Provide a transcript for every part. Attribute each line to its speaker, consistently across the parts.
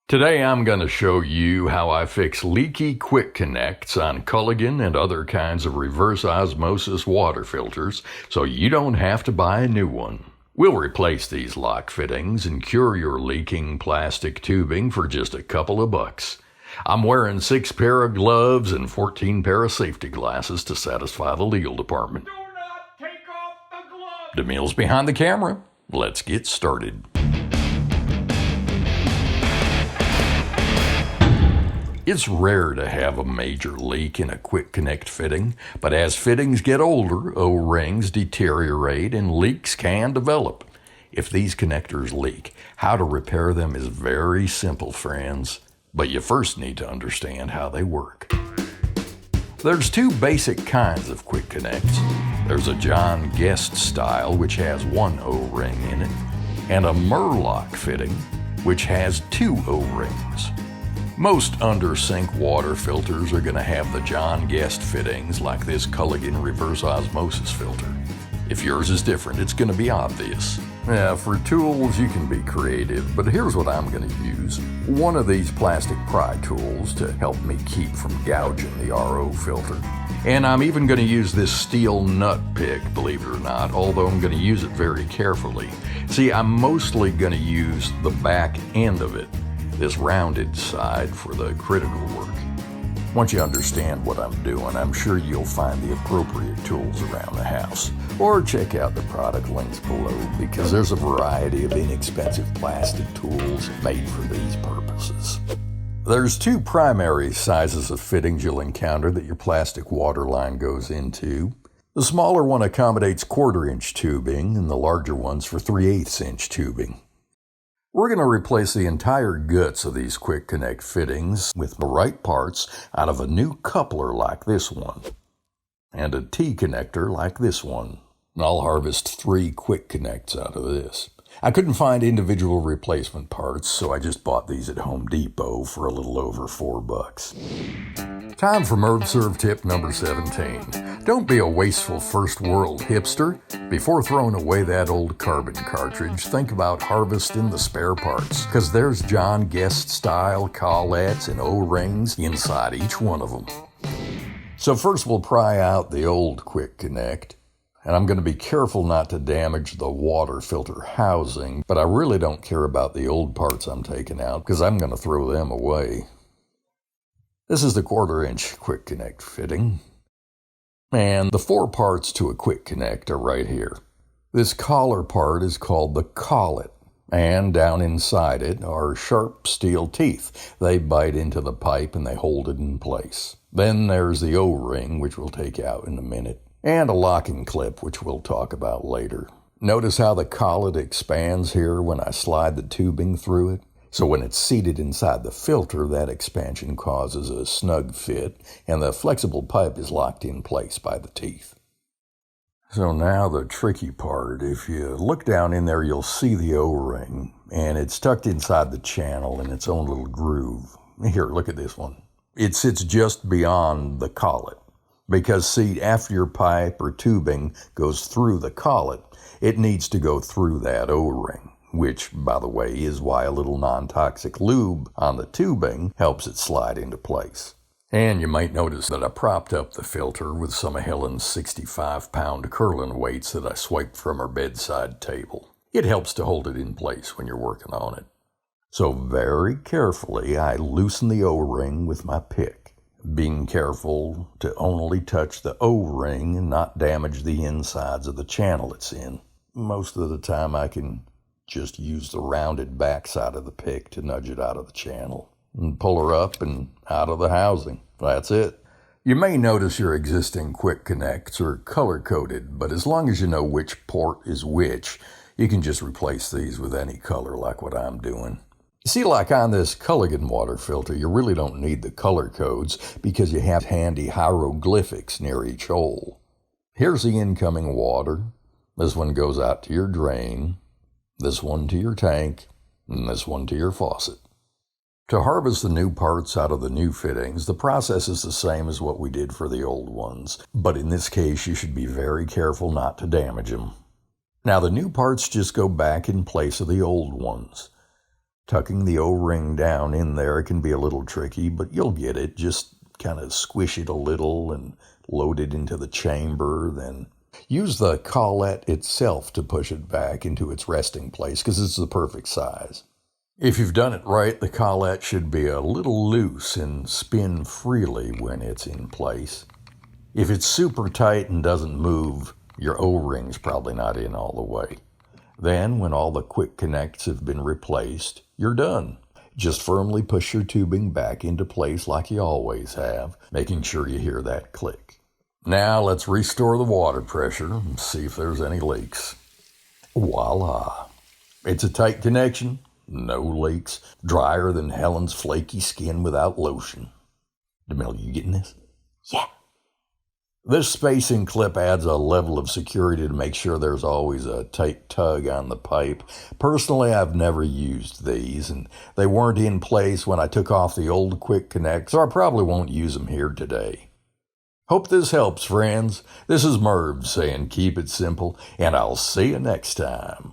Speaker 1: Today I'm going to show you how I fix leaky quick connects on Culligan and other kinds of reverse osmosis water filters so you don't have to buy a new one. We'll replace these lock fittings and cure your leaking plastic tubing for just a couple of bucks. I'm wearing 6 pair of gloves and 14 pair of safety glasses to satisfy the legal department.
Speaker 2: Do not take off the gloves!
Speaker 1: DeMille's behind the camera. Let's get started. It's rare to have a major leak in a quick connect fitting, but as fittings get older, O-rings deteriorate and leaks can develop. If these connectors leak, how to repair them is very simple, friends. But you first need to understand how they work. There's 2 basic kinds of quick connects. There's a John Guest style, which has 1 O-ring in it, and a Murlock fitting, which has 2 O-rings. Most under-sink water filters are going to have the John Guest fittings like this Culligan reverse osmosis filter. If yours is different, it's going to be obvious. For tools, you can be creative, but here's what I'm going to use. One of these plastic pry tools to help me keep from gouging the RO filter. And I'm even going to use this steel nut pick, believe it or not, although I'm going to use it very carefully. See, I'm mostly going to use the back end of it, this rounded side, for the critical work. Once you understand what I'm doing, I'm sure you'll find the appropriate tools around the house. Or check out the product links below, because there's a variety of inexpensive plastic tools made for these purposes. There's 2 primary sizes of fittings you'll encounter that your plastic water line goes into. The smaller one accommodates 1/4-inch tubing, and the larger one's for 3/8-inch tubing. We're going to replace the entire guts of these quick connect fittings with the right parts out of a new coupler like this one and a T-connector like this one. And I'll harvest 3 quick connects out of this. I couldn't find individual replacement parts, so I just bought these at Home Depot for a little over $4. Time for MervServ tip number 17. Don't be a wasteful first world hipster. Before throwing away that old carbon cartridge, think about harvesting the spare parts, because there's John Guest style collates and O-rings inside each one of them. So first we'll pry out the old quick connect. And I'm going to be careful not to damage the water filter housing, but I really don't care about the old parts I'm taking out because I'm going to throw them away. This is the 1/4-inch quick connect fitting. And the 4 parts to a quick connect are right here. This collar part is called the collet, and down inside it are sharp steel teeth. They bite into the pipe and they hold it in place. Then there's the O-ring, which we'll take out in a minute, and a locking clip, which we'll talk about later. Notice how the collet expands here when I slide the tubing through it? So when it's seated inside the filter, that expansion causes a snug fit, and the flexible pipe is locked in place by the teeth. So now the tricky part. If you look down in there, you'll see the O-ring, and it's tucked inside the channel in its own little groove. Here, look at this one. It sits just beyond the collet. Because, see, after your pipe or tubing goes through the collet, it needs to go through that O-ring, which, by the way, is why a little non-toxic lube on the tubing helps it slide into place. And you might notice that I propped up the filter with some of Helen's 65-pound curling weights that I swiped from her bedside table. It helps to hold it in place when you're working on it. So very carefully, I loosen the O-ring with my pick, being careful to only touch the O-ring and not damage the insides of the channel it's in. Most of the time I can just use the rounded backside of the pick to nudge it out of the channel and pull her up and out of the housing. That's it. You may notice your existing quick connects are color-coded, but as long as you know which port is which, you can just replace these with any color like what I'm doing. You see, like on this Culligan water filter, you really don't need the color codes because you have handy hieroglyphics near each hole. Here's the incoming water. This one goes out to your drain, this one to your tank, and this one to your faucet. To harvest the new parts out of the new fittings, the process is the same as what we did for the old ones, but in this case you should be very careful not to damage them. Now the new parts just go back in place of the old ones. Tucking the O-ring down in there can be a little tricky, but you'll get it. Just kind of squish it a little and load it into the chamber, then use the collet itself to push it back into its resting place because it's the perfect size. If you've done it right, the collet should be a little loose and spin freely when it's in place. If it's super tight and doesn't move, your O-ring's probably not in all the way. Then, when all the quick connects have been replaced, you're done. Just firmly push your tubing back into place like you always have, making sure you hear that click. Now let's restore the water pressure and see if there's any leaks. Voila! It's a tight connection, no leaks, drier than Helen's flaky skin without lotion. DeMille, you getting this? Yeah. This spacing clip adds a level of security to make sure there's always a tight tug on the pipe. Personally, I've never used these, and they weren't in place when I took off the old quick connect, so I probably won't use them here today. Hope this helps, friends. This is Merv saying keep it simple, and I'll see you next time.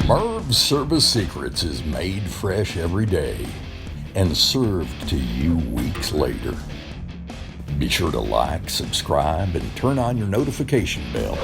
Speaker 1: Merv's Service Secrets is made fresh every day and served to you weeks later. Be sure to like, subscribe, and turn on your notification bell.